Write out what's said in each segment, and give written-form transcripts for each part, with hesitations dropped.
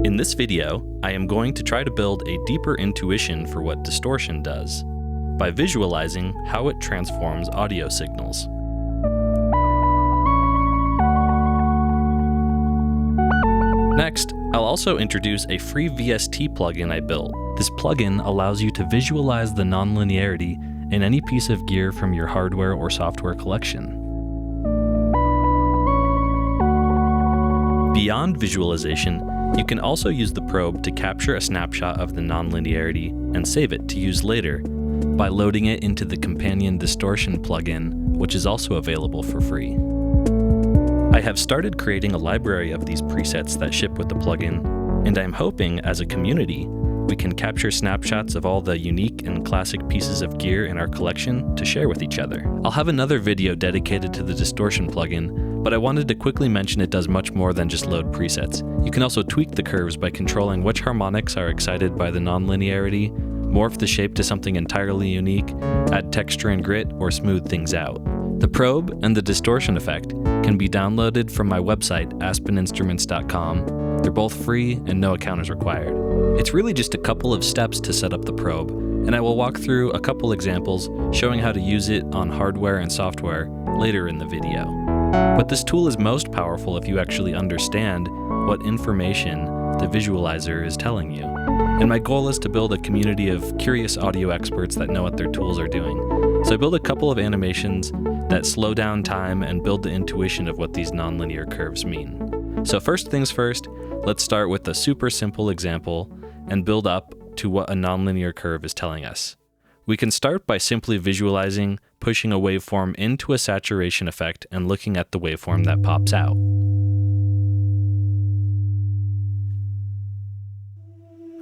In this video, I am going to try to build a deeper intuition for what distortion does by visualizing how it transforms audio signals. Next, I'll also introduce a free VST plugin I built. This plugin allows you to visualize the nonlinearity in any piece of gear from your hardware or software collection. Beyond visualization, you can also use the probe to capture a snapshot of the nonlinearity and save it to use later by loading it into the Companion Distortion plugin, which is also available for free. I have started creating a library of these presets that ship with the plugin, and I'm hoping as a community we can capture snapshots of all the unique and classic pieces of gear in our collection to share with each other. I'll have another video dedicated to the Distortion plugin, but I wanted to quickly mention it does much more than just load presets. You can also tweak the curves by controlling which harmonics are excited by the nonlinearity, morph the shape to something entirely unique, add texture and grit, or smooth things out. The probe and the distortion effect can be downloaded from my website, aspeninstruments.com. They're both free and no account is required. It's really just a couple of steps to set up the probe, and I will walk through a couple examples showing how to use it on hardware and software later in the video. But this tool is most powerful if you actually understand what information the visualizer is telling you. And my goal is to build a community of curious audio experts that know what their tools are doing. So I build a couple of animations that slow down time and build the intuition of what these nonlinear curves mean. So first things first, let's start with a super simple example and build up to what a nonlinear curve is telling us. We can start by simply visualizing pushing a waveform into a saturation effect and looking at the waveform that pops out.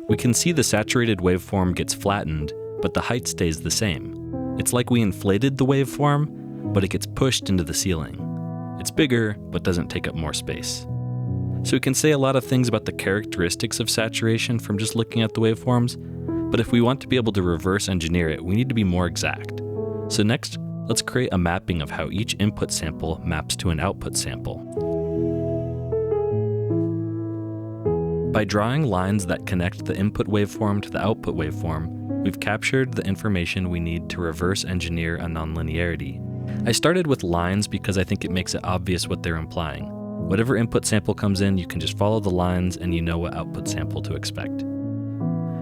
We can see the saturated waveform gets flattened, but the height stays the same. It's like we inflated the waveform, but it gets pushed into the ceiling. It's bigger, but doesn't take up more space. So we can say a lot of things about the characteristics of saturation from just looking at the waveforms, but if we want to be able to reverse engineer it, we need to be more exact. So next, let's create a mapping of how each input sample maps to an output sample. By drawing lines that connect the input waveform to the output waveform, we've captured the information we need to reverse engineer a nonlinearity. I started with lines because I think it makes it obvious what they're implying. Whatever input sample comes in, you can just follow the lines and you know what output sample to expect.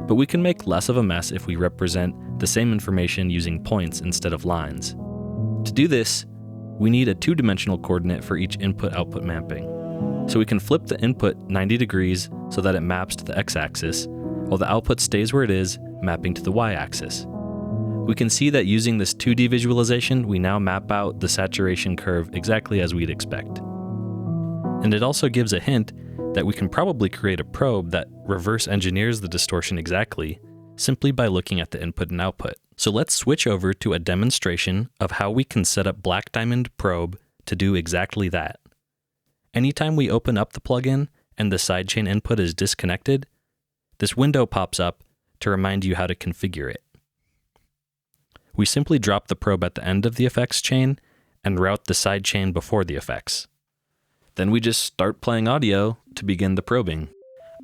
But we can make less of a mess if we represent the same information using points instead of lines. To do this, we need a two-dimensional coordinate for each input-output mapping. So we can flip the input 90 degrees so that it maps to the x-axis, while the output stays where it is, mapping to the y-axis. We can see that using this 2D visualization, we now map out the saturation curve exactly as we'd expect. And it also gives a hint that we can probably create a probe that reverse engineers the distortion exactly, simply by looking at the input and output. So let's switch over to a demonstration of how we can set up Black Diamond Probe to do exactly that. Anytime we open up the plugin and the sidechain input is disconnected, this window pops up to remind you how to configure it. We simply drop the probe at the end of the effects chain and route the sidechain before the effects. Then we just start playing audio to begin the probing.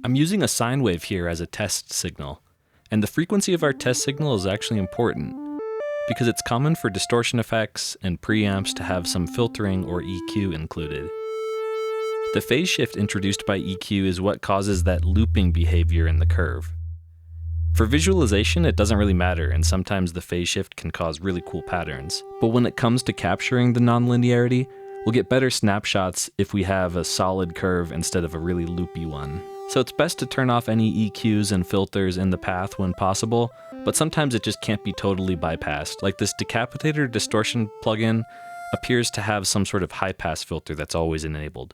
I'm using a sine wave here as a test signal, and the frequency of our test signal is actually important because it's common for distortion effects and preamps to have some filtering or EQ included. The phase shift introduced by EQ is what causes that looping behavior in the curve. For visualization, it doesn't really matter, and sometimes the phase shift can cause really cool patterns. But when it comes to capturing the nonlinearity, we'll get better snapshots if we have a solid curve instead of a really loopy one. So it's best to turn off any EQs and filters in the path when possible, but sometimes it just can't be totally bypassed. Like this Decapitator Distortion plugin appears to have some sort of high-pass filter that's always enabled.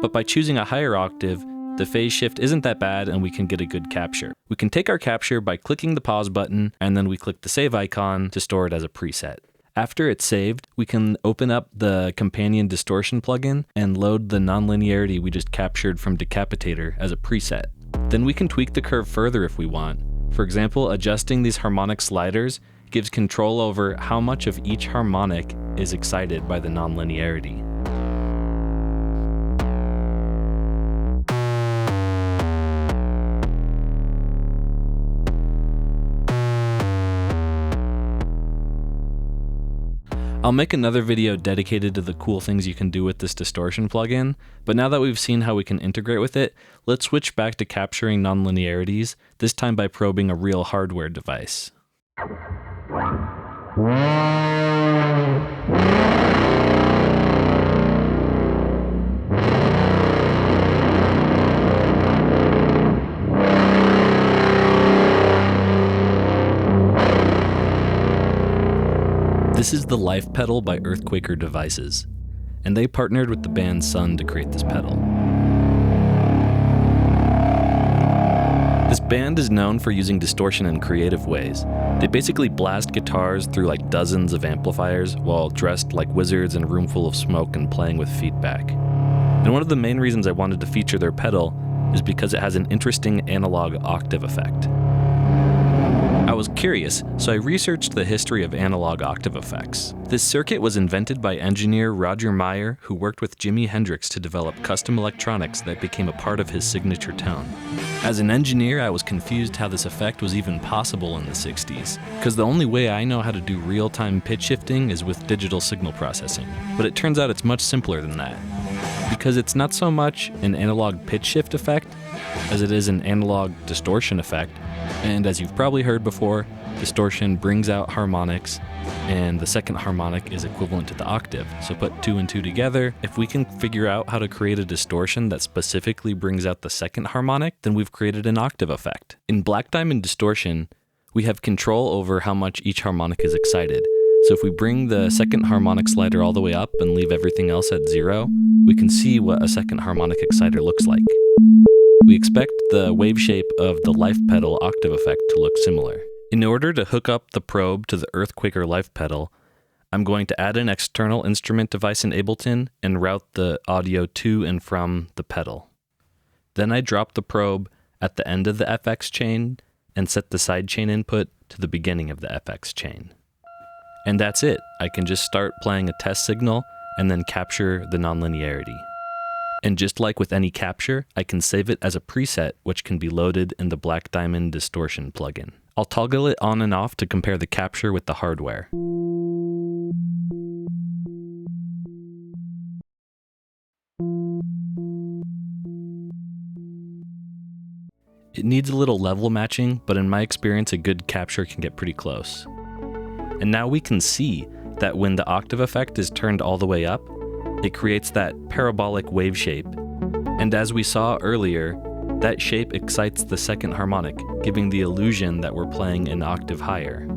But by choosing a higher octave, the phase shift isn't that bad and we can get a good capture. We can take our capture by clicking the pause button, and then we click the save icon to store it as a preset. After it's saved, we can open up the Companion Distortion plugin and load the nonlinearity we just captured from Decapitator as a preset. Then we can tweak the curve further if we want. For example, adjusting these harmonic sliders gives control over how much of each harmonic is excited by the nonlinearity. I'll make another video dedicated to the cool things you can do with this distortion plugin, but now that we've seen how we can integrate with it, let's switch back to capturing nonlinearities, this time by probing a real hardware device. This is the Life pedal by Earthquaker Devices, and they partnered with the band Sunn to create this pedal. This band is known for using distortion in creative ways. They basically blast guitars through like dozens of amplifiers while dressed like wizards in a room full of smoke and playing with feedback. And one of the main reasons I wanted to feature their pedal is because it has an interesting analog octave effect. I was curious, so I researched the history of analog octave effects. This circuit was invented by engineer Roger Meyer, who worked with Jimi Hendrix to develop custom electronics that became a part of his signature tone. As an engineer, I was confused how this effect was even possible in the 60s, because the only way I know how to do real-time pitch shifting is with digital signal processing. But it turns out it's much simpler than that, because it's not so much an analog pitch shift effect as it is an analog distortion effect. And as you've probably heard before, distortion brings out harmonics, and the second harmonic is equivalent to the octave. So put 2 and 2 together, if we can figure out how to create a distortion that specifically brings out the second harmonic, then we've created an octave effect. In Black Diamond Distortion, we have control over how much each harmonic is excited. So if we bring the second harmonic slider all the way up and leave everything else at 0, we can see what a second harmonic exciter looks like. We expect the wave shape of the Life pedal octave effect to look similar. In order to hook up the probe to the Earthquaker Life pedal, I'm going to add an external instrument device in Ableton and route the audio to and from the pedal. Then I drop the probe at the end of the FX chain and set the sidechain input to the beginning of the FX chain. And that's it. I can just start playing a test signal and then capture the nonlinearity. And just like with any capture, I can save it as a preset, which can be loaded in the Black Diamond Distortion plugin. I'll toggle it on and off to compare the capture with the hardware. It needs a little level matching, but in my experience, a good capture can get pretty close. And now we can see that when the octave effect is turned all the way up, it creates that parabolic wave shape. And as we saw earlier, that shape excites the second harmonic, giving the illusion that we're playing an octave higher.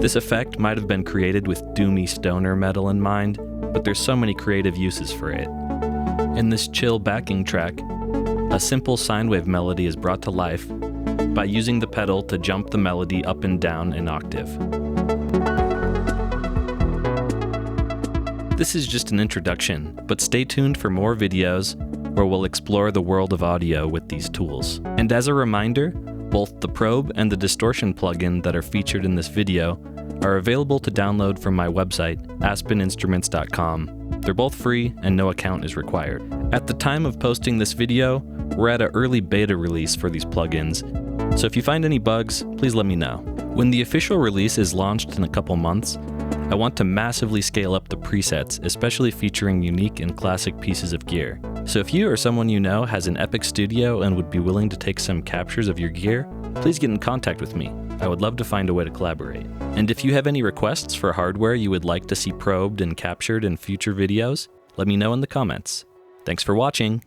This effect might have been created with doomy stoner metal in mind, but there's so many creative uses for it. In this chill backing track, a simple sine wave melody is brought to life by using the pedal to jump the melody up and down an octave. This is just an introduction, but stay tuned for more videos where we'll explore the world of audio with these tools. And as a reminder, both the probe and the distortion plugin that are featured in this video are available to download from my website, aspeninstruments.com. They're both free and no account is required. At the time of posting this video, we're at an early beta release for these plugins, so if you find any bugs, please let me know. When the official release is launched in a couple months, I want to massively scale up the presets, especially featuring unique and classic pieces of gear. So if you or someone you know has an epic studio and would be willing to take some captures of your gear, please get in contact with me. I would love to find a way to collaborate. And if you have any requests for hardware you would like to see probed and captured in future videos, let me know in the comments. Thanks for watching!